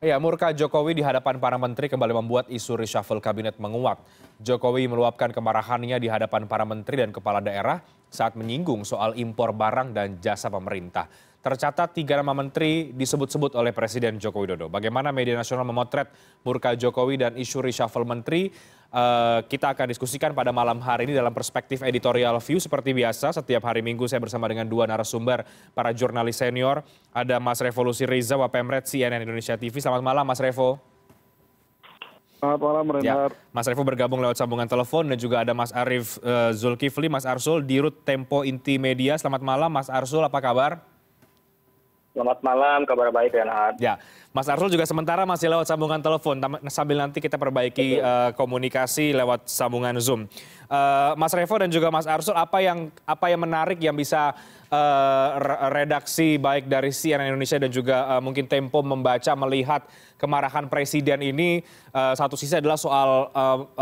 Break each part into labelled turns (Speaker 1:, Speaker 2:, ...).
Speaker 1: Ya, murka Jokowi di hadapan para menteri kembali membuat isu reshuffle kabinet menguat. Jokowi meluapkan kemarahannya di hadapan para menteri dan kepala daerah saat menyinggung soal impor barang dan jasa pemerintah. Tercatat 3 nama menteri disebut-sebut oleh Presiden Joko Widodo. Bagaimana media nasional memotret murka Jokowi dan isu reshuffle menteri? Kita akan diskusikan pada malam hari ini dalam perspektif editorial view seperti biasa. Setiap hari Minggu saya bersama dengan 2 narasumber para jurnalis senior. Ada Mas Revolusi Riza, Wapemret CNN Indonesia TV. Selamat malam Mas Revo.
Speaker 2: Selamat malam Reinhard.
Speaker 1: Ya, Mas Revo bergabung lewat sambungan telepon dan juga ada Mas Arief Zulkifli, Mas Arsul, Dirut Tempo Inti Media. Selamat malam Mas Arsul, apa kabar?
Speaker 3: Selamat malam, kabar baik Reinhard.
Speaker 1: Ya, Mas Arsul juga sementara masih lewat sambungan telepon, sambil nanti kita perbaiki komunikasi lewat sambungan Zoom. Mas Revo dan juga Mas Arsul, apa yang menarik yang bisa redaksi baik dari CNN Indonesia dan juga mungkin Tempo membaca melihat kemarahan Presiden ini? Satu sisi adalah soal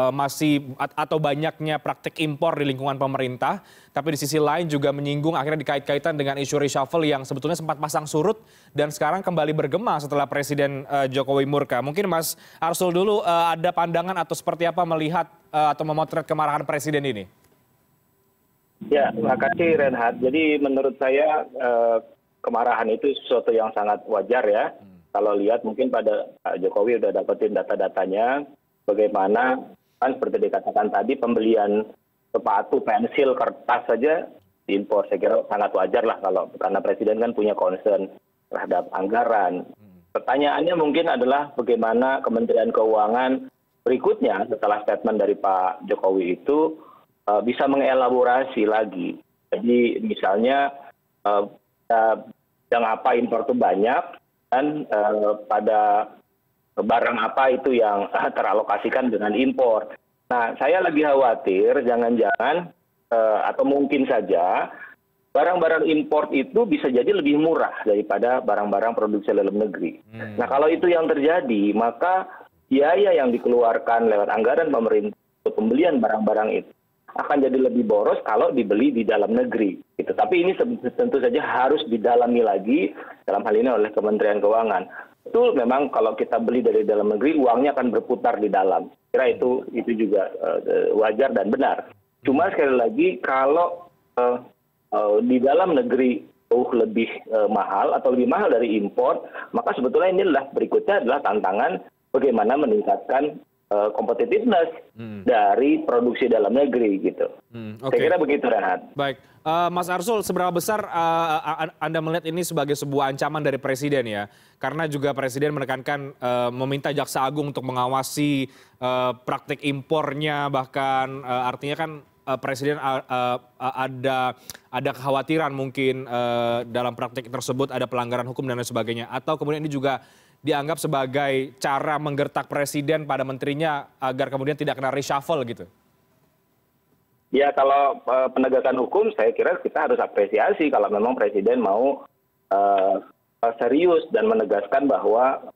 Speaker 1: masih atau banyaknya praktik impor di lingkungan pemerintah, tapi di sisi lain juga menyinggung akhirnya dikait-kaitan dengan isu reshuffle yang sebetulnya sempat pasang surut dan sekarang kembali bergema setelah Presiden Jokowi murka. Mungkin Mas Arsul dulu ada pandangan atau seperti apa melihat atau memotret kemarahan Presiden ini?
Speaker 3: Ya, terima kasih Reinhard. Jadi menurut saya kemarahan itu sesuatu yang sangat wajar ya. Kalau lihat mungkin pada Pak Jokowi udah dapetin data-datanya, bagaimana kan seperti dikatakan tadi pembelian sepatu, pensil, kertas saja diimpor. Saya kira sangat wajar lah kalau karena Presiden kan punya concern terhadap anggaran. Pertanyaannya mungkin adalah bagaimana Kementerian Keuangan berikutnya setelah statement dari Pak Jokowi itu bisa mengelaborasi lagi. Jadi misalnya yang apa impor itu banyak dan pada barang apa itu yang teralokasikan dengan impor. Nah, saya lagi khawatir jangan-jangan atau mungkin saja barang-barang impor itu bisa jadi lebih murah daripada barang-barang produksi dalam negeri. Nah, kalau itu yang terjadi, maka biaya yang dikeluarkan lewat anggaran pemerintah untuk pembelian barang-barang itu akan jadi lebih boros kalau dibeli di dalam negeri. Gitu. Tapi ini tentu saja harus didalami lagi dalam hal ini oleh Kementerian Keuangan. Betul, memang kalau kita beli dari dalam negeri, uangnya akan berputar di dalam. Kira itu juga wajar dan benar. Cuma sekali lagi, kalau di dalam negeri lebih mahal atau lebih mahal dari impor, maka sebetulnya inilah berikutnya adalah tantangan bagaimana meningkatkan kompetitiveness dari produksi dalam negeri gitu. Saya kira begitu Reinhard.
Speaker 1: Baik, Mas Arsul, seberapa besar Anda melihat ini sebagai sebuah ancaman dari Presiden ya? Karena juga Presiden menekankan meminta Jaksa Agung untuk mengawasi praktik impornya, bahkan artinya kan Presiden ada kekhawatiran mungkin dalam praktik tersebut ada pelanggaran hukum dan lain sebagainya. Atau kemudian ini juga dianggap sebagai cara menggertak Presiden pada menterinya agar kemudian tidak kena reshuffle gitu?
Speaker 3: Ya, kalau penegakan hukum saya kira kita harus apresiasi kalau memang Presiden mau serius dan menegaskan bahwa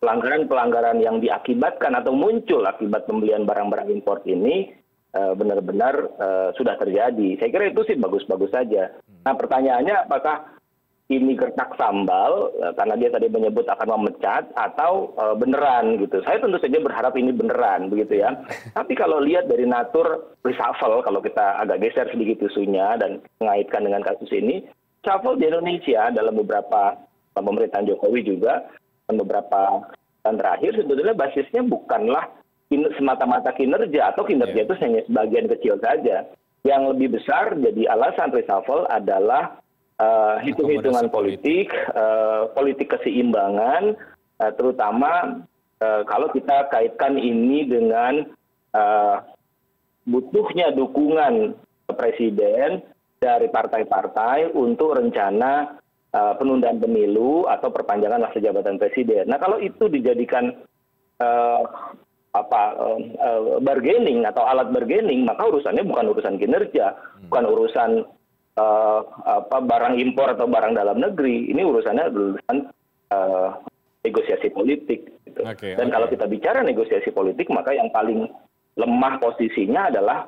Speaker 3: pelanggaran-pelanggaran yang diakibatkan atau muncul akibat pembelian barang-barang impor ini benar-benar sudah terjadi. Saya kira itu sih bagus-bagus saja. Nah, pertanyaannya apakah ini gertak sambal karena dia tadi menyebut akan memecat atau beneran gitu. Saya tentu saja berharap ini beneran begitu ya. Tapi kalau lihat dari natur reshuffle, kalau kita agak geser sedikit isunya dan mengaitkan dengan kasus ini, reshuffle di Indonesia dalam beberapa pemerintahan Jokowi juga dan beberapa tahun terakhir sebetulnya basisnya bukanlah semata-mata kinerja atau kinerja itu hanya sebagian kecil saja. Yang lebih besar jadi alasan reshuffle adalah hitung-hitungan politik, politik keseimbangan, terutama kalau kita kaitkan ini dengan butuhnya dukungan Presiden dari partai-partai untuk rencana penundaan pemilu atau perpanjangan masa jabatan Presiden. Nah, kalau itu dijadikan bargaining atau alat bargaining, maka urusannya bukan urusan kinerja, bukan urusan barang impor atau barang dalam negeri. Ini urusannya negosiasi politik. Gitu. Dan kalau kita bicara negosiasi politik, maka yang paling lemah posisinya adalah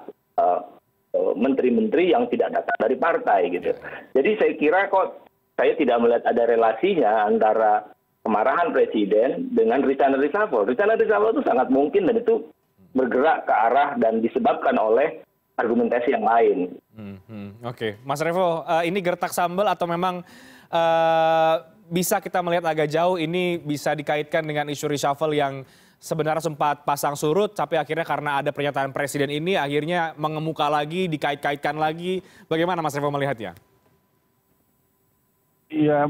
Speaker 3: menteri-menteri yang tidak datang dari partai. Gitu. Jadi saya kira kok saya tidak melihat ada relasinya antara kemarahan presiden dengan rencana reshuffle. Rencana reshuffle itu sangat mungkin dan itu bergerak ke arah dan disebabkan oleh argumentasi yang lain.
Speaker 1: Oke, Mas Revo, ini gertak sambal atau memang bisa kita melihat agak jauh ini bisa dikaitkan dengan isu reshuffle yang sebenarnya sempat pasang surut, tapi akhirnya karena ada pernyataan presiden ini akhirnya mengemuka lagi, dikait-kaitkan lagi. Bagaimana Mas Revo melihatnya?
Speaker 2: Iya,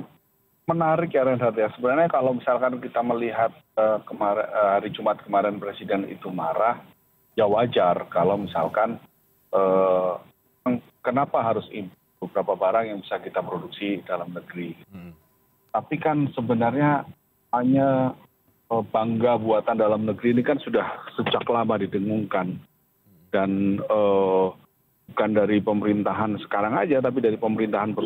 Speaker 2: menarik ya Renhard ya. Sebenarnya kalau misalkan kita melihat hari Jumat kemarin presiden itu marah, ya wajar kalau misalkan kenapa harus impor beberapa barang yang bisa kita produksi dalam negeri. Tapi kan sebenarnya hanya bangga buatan dalam negeri ini kan sudah sejak lama didengungkan. Dan bukan dari pemerintahan sekarang aja, tapi dari pemerintahan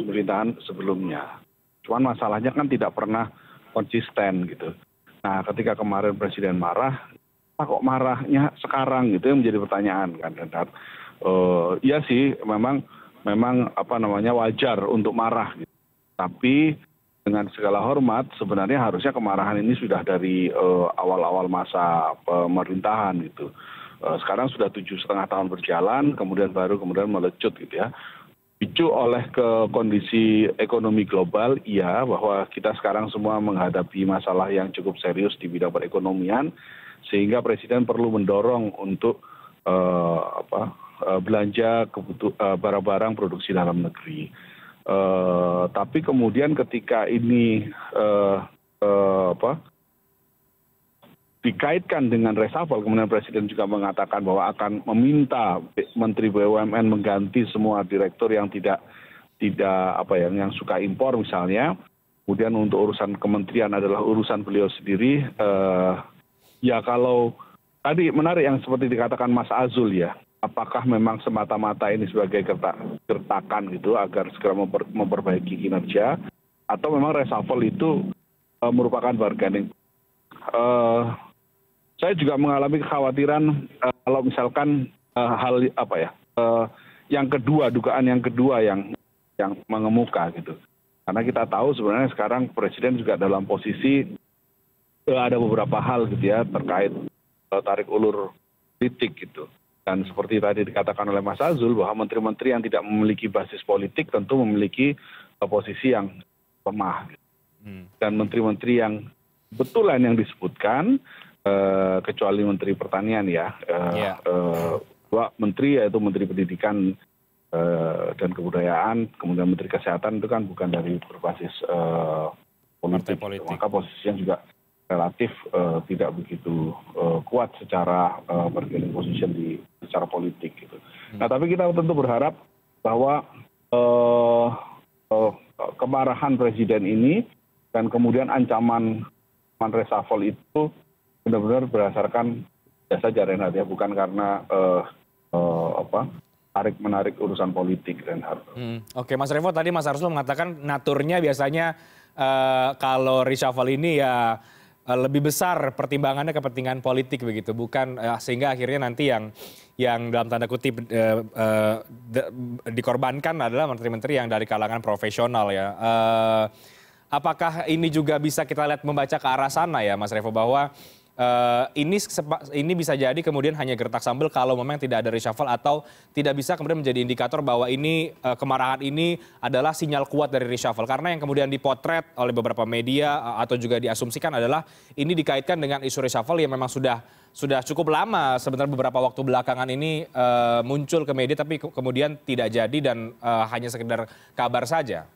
Speaker 2: sebelumnya. Cuman masalahnya kan tidak pernah konsisten gitu. Nah ketika kemarin presiden marah, kok marahnya sekarang gitu yang menjadi pertanyaan kan. Iya sih memang wajar untuk marah gitu. Tapi dengan segala hormat sebenarnya harusnya kemarahan ini sudah dari awal-awal masa pemerintahan gitu. Sekarang sudah 7,5 tahun berjalan, kemudian melecut gitu ya. Dipicu oleh kondisi ekonomi global, iya bahwa kita sekarang semua menghadapi masalah yang cukup serius di bidang perekonomian, sehingga presiden perlu mendorong untuk belanja barang-barang produksi dalam negeri. Tapi kemudian ketika ini dikaitkan dengan reshuffle, kemudian presiden juga mengatakan bahwa akan meminta Menteri BUMN mengganti semua direktur yang yang suka impor misalnya. Kemudian untuk urusan kementerian adalah urusan beliau sendiri. Ya kalau tadi menarik yang seperti dikatakan Mas Azul ya, apakah memang semata-mata ini sebagai gertakan gitu agar segera memperbaiki kinerja, atau memang reshuffle itu merupakan bargaining. Saya juga mengalami kekhawatiran kalau misalkan yang kedua, dugaan yang kedua yang mengemuka gitu. Karena kita tahu sebenarnya sekarang presiden juga dalam posisi ada beberapa hal gitu ya terkait tarik ulur politik gitu. Dan seperti tadi dikatakan oleh Mas Azul bahwa menteri-menteri yang tidak memiliki basis politik tentu memiliki posisi yang lemah. Gitu. Dan menteri-menteri yang betulan yang disebutkan, kecuali Menteri Pertanian ya, dua menteri yaitu Menteri Pendidikan dan Kebudayaan, kemudian Menteri Kesehatan itu kan bukan dari berbasis politik. Maka posisinya juga relatif tidak begitu kuat secara bargaining position secara politik gitu. Nah tapi kita tentu berharap bahwa kemarahan presiden ini dan kemudian ancaman reshuffle itu benar-benar berdasarkan saja Reinhardt ya, bukan karena tarik-menarik urusan politik Reinhardt.
Speaker 1: Oke, Mas Revo tadi Mas Arsul mengatakan naturnya biasanya kalau reshuffle ini ya lebih besar pertimbangannya kepentingan politik begitu, bukan sehingga akhirnya nanti yang dalam tanda kutip dikorbankan adalah menteri-menteri yang dari kalangan profesional ya. Apakah ini juga bisa kita lihat membaca ke arah sana ya Mas Revo bahwa ini bisa jadi kemudian hanya gertak sambal kalau memang tidak ada reshuffle atau tidak bisa kemudian menjadi indikator bahwa ini kemarahan ini adalah sinyal kuat dari reshuffle, karena yang kemudian dipotret oleh beberapa media atau juga diasumsikan adalah ini dikaitkan dengan isu reshuffle yang memang sudah cukup lama sebenarnya beberapa waktu belakangan ini muncul ke media tapi kemudian tidak jadi dan hanya sekedar kabar saja.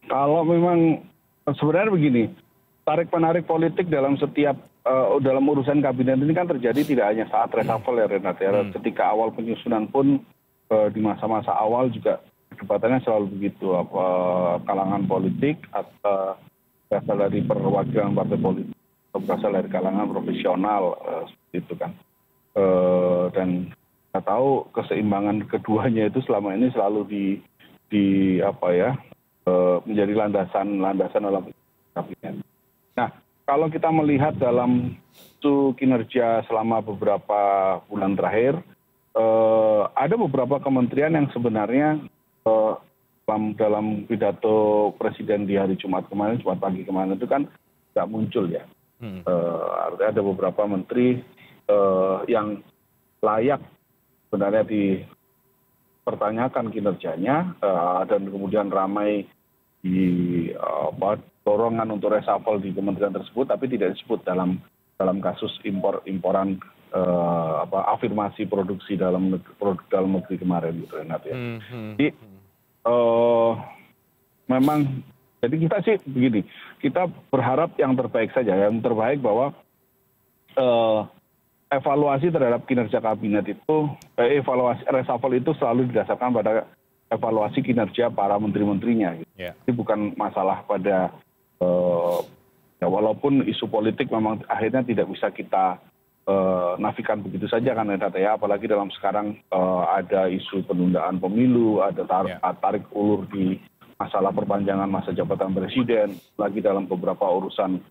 Speaker 1: Kalau memang sebenarnya begini, tarik-menarik politik dalam setiap dalam urusan kabinet ini kan terjadi tidak hanya saat reshuffle ya Renat ya. Ketika awal penyusunan pun di masa-masa awal juga perdebatannya selalu begitu, kalangan politik atau berasal dari perwakilan partai politik atau berasal dari kalangan profesional seperti itu kan. Dan kita tahu keseimbangan keduanya itu selama ini selalu menjadi landasan dalam kabinet. Nah, kalau kita melihat dalam kinerja selama beberapa bulan terakhir, ada beberapa kementerian yang sebenarnya
Speaker 2: dalam pidato Presiden di hari Jumat pagi kemarin itu kan nggak muncul ya. Artinya ada beberapa menteri yang layak sebenarnya dipertanyakan kinerjanya dan kemudian ramai di dorongan untuk reshuffle di kementerian tersebut, tapi tidak disebut dalam kasus imporan afirmasi produksi produk dalam negeri kemarin gitu Renat ya. Jadi memang jadi kita sih begini, kita berharap yang terbaik saja, yang terbaik bahwa evaluasi terhadap kinerja kabinet itu, evaluasi reshuffle itu selalu didasarkan pada evaluasi kinerja para menteri-menterinya. Gitu.
Speaker 1: Yeah.
Speaker 2: Jadi bukan masalah pada ya walaupun isu politik memang akhirnya tidak bisa kita nafikan begitu saja kan Renat ya, apalagi dalam sekarang ada isu penundaan pemilu, ada tarik ulur di masalah perpanjangan masa jabatan presiden, lagi dalam beberapa urusan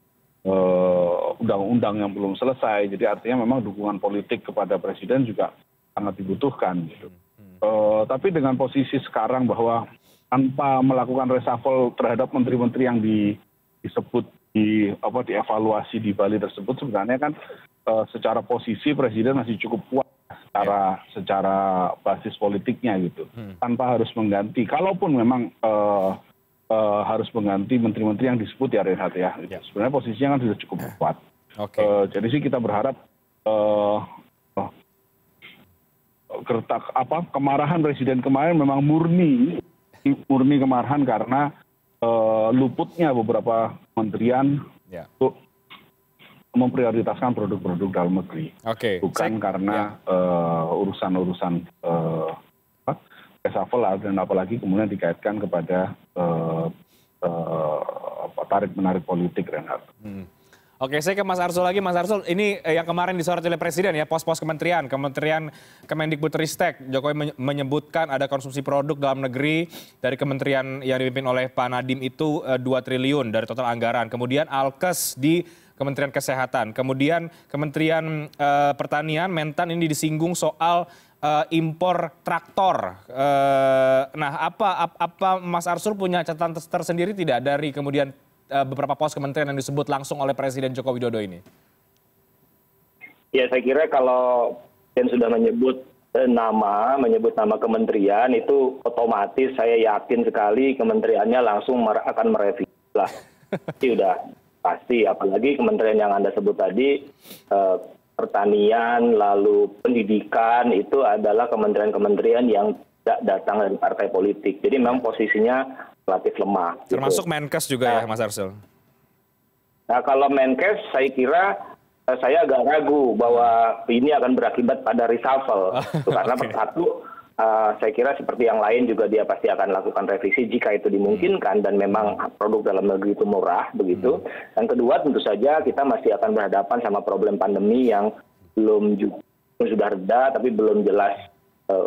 Speaker 2: undang-undang yang belum selesai. Jadi artinya memang dukungan politik kepada presiden juga sangat dibutuhkan gitu. Tapi dengan posisi sekarang bahwa tanpa melakukan reshuffle terhadap menteri-menteri yang disebut dievaluasi di Bali tersebut, sebenarnya kan secara posisi presiden masih cukup kuat secara basis politiknya gitu, tanpa harus mengganti. Kalaupun memang harus mengganti menteri-menteri yang disebut ya Renhat ya, sebenarnya posisinya kan sudah cukup kuat. Jadi sih kita berharap kemarahan presiden kemarin memang murni kemarahan karena luputnya beberapa kementerian untuk memprioritaskan produk-produk dalam negeri, bukan karena urusan-urusan reshuffle dan apalagi kemudian dikaitkan kepada tarik-menarik politik, Renhat.
Speaker 1: Oke, saya ke Mas Arsul lagi. Mas Arsul, ini yang kemarin disoroti oleh Presiden ya, pos-pos Kementerian Kemendikbudristek. Jokowi menyebutkan ada konsumsi produk dalam negeri dari kementerian yang dipimpin oleh Pak Nadiem itu 2 triliun dari total anggaran. Kemudian Alkes di Kementerian Kesehatan. Kemudian Kementerian Pertanian, Mentan ini disinggung soal impor traktor. Nah, apa Mas Arsul punya catatan tersendiri tidak dari kemudian beberapa pos kementerian yang disebut langsung oleh Presiden Joko Widodo ini?
Speaker 3: Ya, saya kira kalau yang sudah menyebut nama kementerian itu otomatis saya yakin sekali kementeriannya langsung akan merevisi lah. Itu udah pasti, apalagi kementerian yang Anda sebut tadi, pertanian, lalu pendidikan, itu adalah kementerian-kementerian yang tidak datang dari partai politik. Jadi memang posisinya relatif lemah.
Speaker 1: Termasuk Menkes juga ya Mas Arsul?
Speaker 3: Nah kalau Menkes saya kira saya agak ragu bahwa ini akan berakibat pada reshuffle. Karena satu, saya kira seperti yang lain juga dia pasti akan lakukan revisi jika itu dimungkinkan dan memang produk dalam negeri itu murah begitu. Dan kedua tentu saja kita masih akan berhadapan sama problem pandemi yang sudah reda tapi belum jelas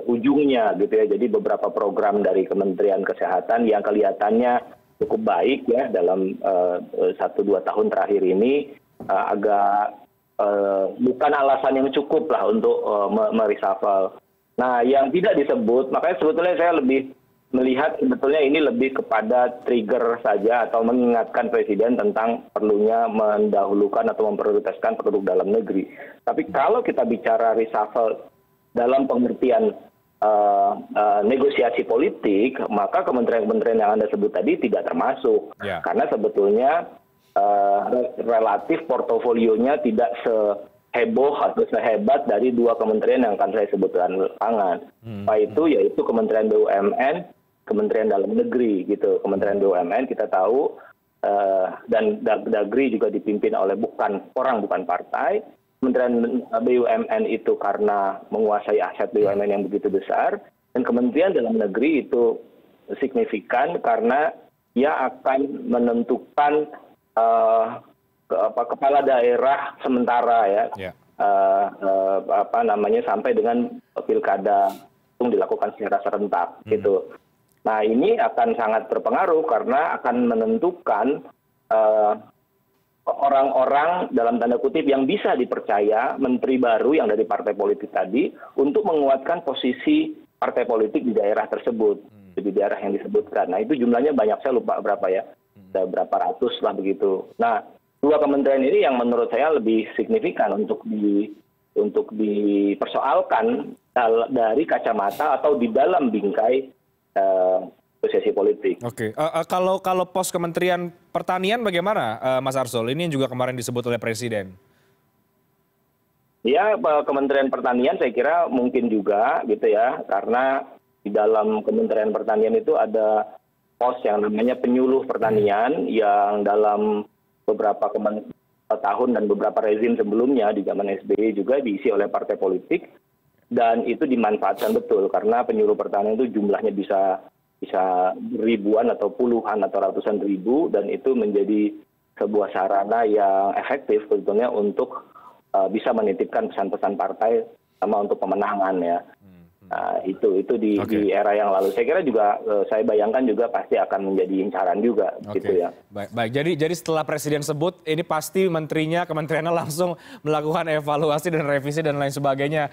Speaker 3: ujungnya gitu ya. Jadi beberapa program dari Kementerian Kesehatan yang kelihatannya cukup baik ya dalam 1-2 tahun terakhir ini agak bukan alasan yang cukup lah untuk mereshuffle. Nah, yang tidak disebut, makanya sebetulnya saya lebih melihat sebetulnya ini lebih kepada trigger saja atau mengingatkan Presiden tentang perlunya mendahulukan atau memprioritaskan produk dalam negeri. Tapi kalau kita bicara reshuffle dalam pengertian negosiasi politik, maka kementerian-kementerian yang Anda sebut tadi tidak termasuk. Karena sebetulnya relatif portofolionya tidak seheboh atau sehebat dari 2 kementerian yang akan saya sebutkan belakangan. Yaitu Kementerian BUMN, Kementerian Dalam Negeri gitu. Kementerian BUMN kita tahu dan Dagri juga dipimpin oleh bukan partai. Kementerian BUMN itu karena menguasai aset BUMN yang begitu besar, dan Kementerian Dalam Negeri itu signifikan karena dia akan menentukan kepala daerah sementara ya, sampai dengan pilkada yang dilakukan secara serentak gitu. Nah ini akan sangat berpengaruh karena akan menentukan orang-orang dalam tanda kutip yang bisa dipercaya, menteri baru yang dari partai politik tadi, untuk menguatkan posisi partai politik di daerah tersebut. di daerah yang disebutkan. Nah itu jumlahnya banyak, saya lupa berapa ya, ada berapa ratus lah begitu. Nah 2 kementerian ini yang menurut saya lebih signifikan untuk dipersoalkan dari kacamata atau di dalam bingkai posisi politik.
Speaker 1: Oke, kalau pos Kementerian Pertanian bagaimana, Mas Arsul? Ini yang juga kemarin disebut oleh Presiden.
Speaker 3: Ya, Kementerian Pertanian saya kira mungkin juga gitu ya, karena di dalam Kementerian Pertanian itu ada pos yang namanya penyuluh pertanian yang dalam beberapa tahun dan beberapa rezim sebelumnya di zaman SBY juga diisi oleh partai politik, dan itu dimanfaatkan betul karena penyuluh pertanian itu jumlahnya bisa ribuan atau puluhan atau ratusan ribu, dan itu menjadi sebuah sarana yang efektif sebetulnya untuk bisa menitipkan pesan-pesan partai sama untuk pemenangan ya. Nah, itu di era yang lalu. Saya kira juga saya bayangkan juga pasti akan menjadi incaran juga gitu ya.
Speaker 1: Baik. Jadi setelah Presiden sebut ini pasti menterinya, kementeriannya langsung melakukan evaluasi dan revisi dan lain sebagainya.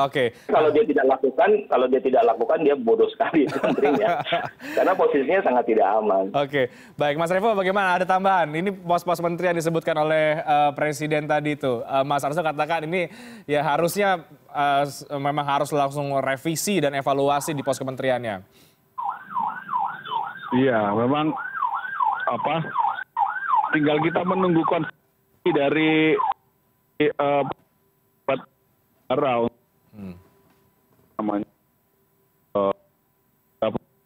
Speaker 1: Oke.
Speaker 3: Kalau dia tidak lakukan dia bodoh sekali menterinya. Karena posisinya sangat tidak aman.
Speaker 1: Oke. Baik, Mas Revo bagaimana? Ada tambahan? Ini pos-pos menteri yang disebutkan oleh Presiden tadi itu. Mas Arsul katakan ini ya harusnya memang harus langsung revisi dan evaluasi di pos kementeriannya.
Speaker 2: Iya, memang tinggal kita menunggu konfirmasi dari namanya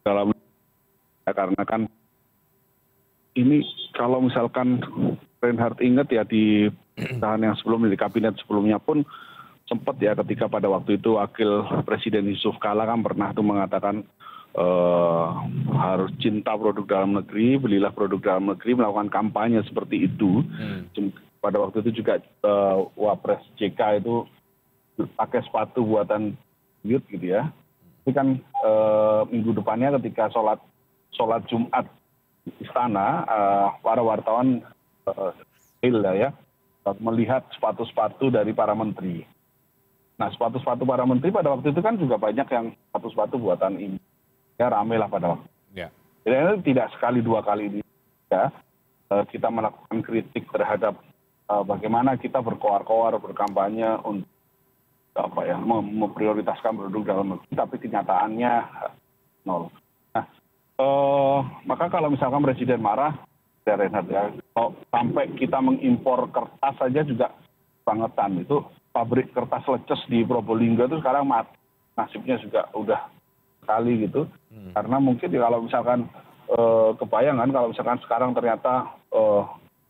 Speaker 2: dalam, karena kan ini kalau misalkan Reinhardt ingat ya di pemerintahan yang sebelumnya, di kabinet sebelumnya pun sempat ya ketika pada waktu itu Wakil Presiden Yusuf Kala kan pernah tuh mengatakan harus cinta produk dalam negeri, belilah produk dalam negeri, melakukan kampanye seperti itu. Pada waktu itu juga Wapres JK itu pakai sepatu buatan youth gitu ya. Tapi kan minggu depannya ketika sholat Jumat di istana, para wartawan ya melihat sepatu-sepatu dari para menteri. Nah, sepatu-sepatu para menteri pada waktu itu kan juga banyak yang sepatu-sepatu buatan ini. Ya, rame lah pada waktu itu. Jadi tidak sekali 2 kali ini ya, kita melakukan kritik terhadap bagaimana kita berkoar-koar, berkampanye untuk memprioritaskan produk dalam negeri, tapi kenyataannya nol. Nah, maka kalau misalkan Presiden marah, ya Reinhardt ya, kalau sampai kita mengimpor kertas saja juga bangetan itu. Pabrik kertas leces di Probolinggo itu sekarang mati, nasibnya juga udah sekali gitu. Karena mungkin ya kalau misalkan kebayangan kalau misalkan sekarang ternyata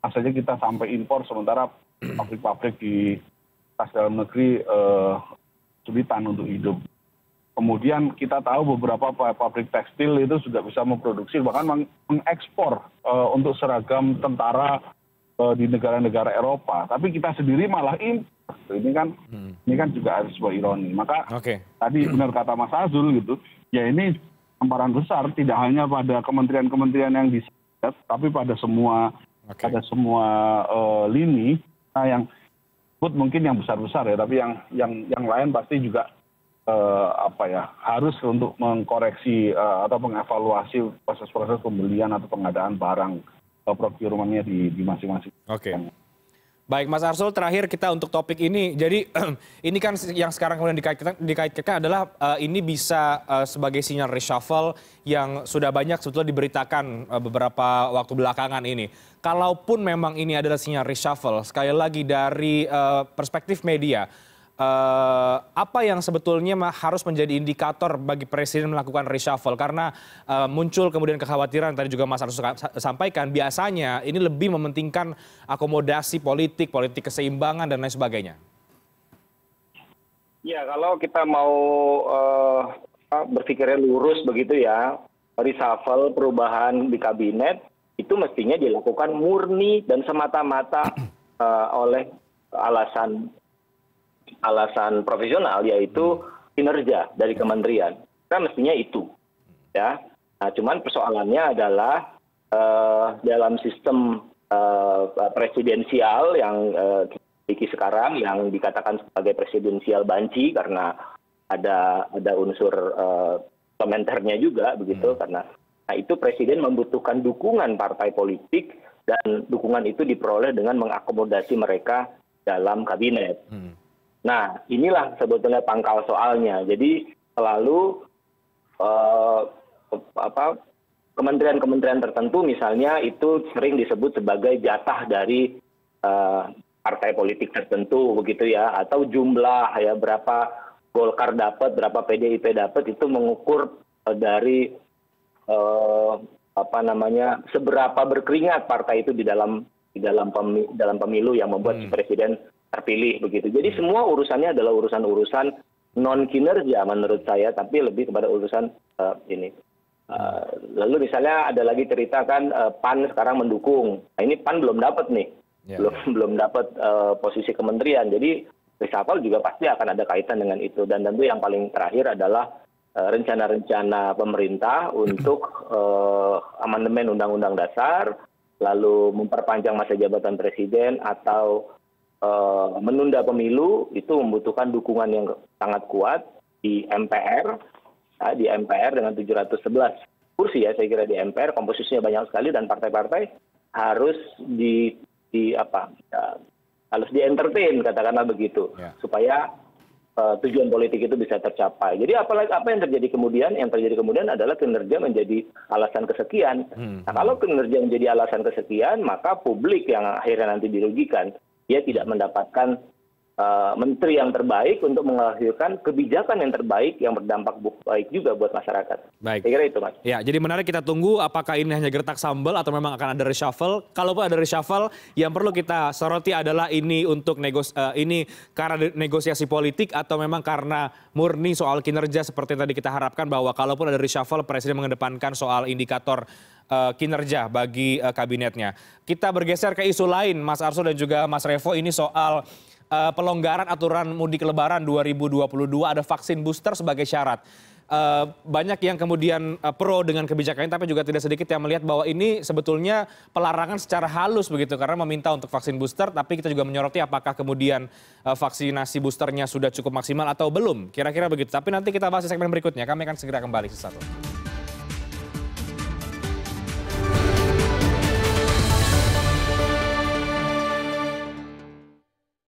Speaker 2: saja kita sampai impor, sementara pabrik-pabrik di kertas dalam negeri kesulitan untuk hidup. Kemudian kita tahu beberapa pabrik tekstil itu sudah bisa memproduksi bahkan mengekspor untuk seragam tentara di negara-negara Eropa, tapi kita sendiri malah impor. Ini kan juga harus sebuah ironi. Maka tadi benar kata Mas Azul gitu, ya ini hamparan besar tidak hanya pada kementerian-kementerian yang disebut, tapi pada semua lini. Nah, yang sebut mungkin yang besar-besar ya, tapi yang lain pasti juga harus untuk mengkoreksi atau mengevaluasi proses-proses pembelian atau pengadaan barang procurement-nya di masing-masing.
Speaker 1: Baik, Mas Arsul, terakhir kita untuk topik ini. Jadi ini kan yang sekarang kemudian dikaitkan adalah ini bisa sebagai sinyal reshuffle yang sudah banyak sebetulnya diberitakan beberapa waktu belakangan ini. Kalaupun memang ini adalah sinyal reshuffle, sekali lagi dari perspektif media, apa yang sebetulnya harus menjadi indikator bagi Presiden melakukan reshuffle? Karena muncul kemudian kekhawatiran, tadi juga Mas Arsul sampaikan, biasanya ini lebih mementingkan akomodasi politik keseimbangan, dan lain sebagainya.
Speaker 3: Ya, kalau kita mau berpikirnya lurus begitu ya, reshuffle perubahan di kabinet, itu mestinya dilakukan murni dan semata-mata oleh alasan profesional, yaitu kinerja dari kementerian. Kan mestinya itu ya. Nah, cuman persoalannya adalah dalam sistem presidensial yang dimiliki sekarang, yang dikatakan sebagai presidensial banci karena ada unsur komplementernya juga begitu karena itu presiden membutuhkan dukungan partai politik dan dukungan itu diperoleh dengan mengakomodasi mereka dalam kabinet. Nah, inilah sebetulnya pangkal soalnya. Jadi selalu kementerian-kementerian tertentu misalnya itu sering disebut sebagai jatah dari partai politik tertentu begitu ya, atau jumlah ya berapa Golkar dapat, berapa PDIP dapat itu mengukur dari seberapa berkeringat partai itu di dalam pemilu yang membuat presiden terpilih begitu. Jadi semua urusannya adalah urusan-urusan non kinerja menurut saya, tapi lebih kepada urusan ini. Lalu misalnya ada lagi cerita kan PAN sekarang mendukung. Nah, ini PAN belum dapat nih, belum dapat posisi kementerian. Jadi reshuffle juga pasti akan ada kaitan dengan itu. Dan tentu yang paling terakhir adalah rencana-rencana pemerintah untuk amandemen Undang-Undang Dasar, lalu memperpanjang masa jabatan presiden atau menunda pemilu, itu membutuhkan dukungan yang sangat kuat di MPR, dengan 711 kursi ya saya kira di MPR, komposisinya banyak sekali dan partai-partai harus harus di-entertain katakanlah begitu, supaya tujuan politik itu bisa tercapai. Jadi apa yang terjadi kemudian? Yang terjadi kemudian adalah kinerja menjadi alasan kesekian. Nah, kalau kinerja menjadi alasan kesekian, maka publik yang akhirnya nanti dirugikan. Dia tidak mendapatkan menteri yang terbaik untuk menghasilkan kebijakan yang terbaik yang berdampak baik juga buat masyarakat.
Speaker 1: Baik.
Speaker 3: Saya kira itu, Mas.
Speaker 1: Ya, jadi menarik kita tunggu apakah ini hanya gertak sambal atau memang akan ada reshuffle. Kalaupun ada reshuffle, yang perlu kita soroti adalah ini untuk ini karena negosiasi politik atau memang karena murni soal kinerja seperti yang tadi kita harapkan, bahwa kalaupun ada reshuffle, Presiden mengedepankan soal indikator kinerja bagi kabinetnya. Kita bergeser ke isu lain, Mas Arsul dan juga Mas Revo, ini soal pelonggaran aturan mudik lebaran 2022, ada vaksin booster sebagai syarat. Banyak yang kemudian pro dengan kebijakan ini, tapi juga tidak sedikit yang melihat bahwa ini sebetulnya pelarangan secara halus begitu, karena meminta untuk vaksin booster, tapi kita juga menyoroti apakah kemudian vaksinasi boosternya sudah cukup maksimal atau belum, kira-kira begitu. Tapi nanti kita bahas di segmen berikutnya, kami akan segera kembali sesaat lagi.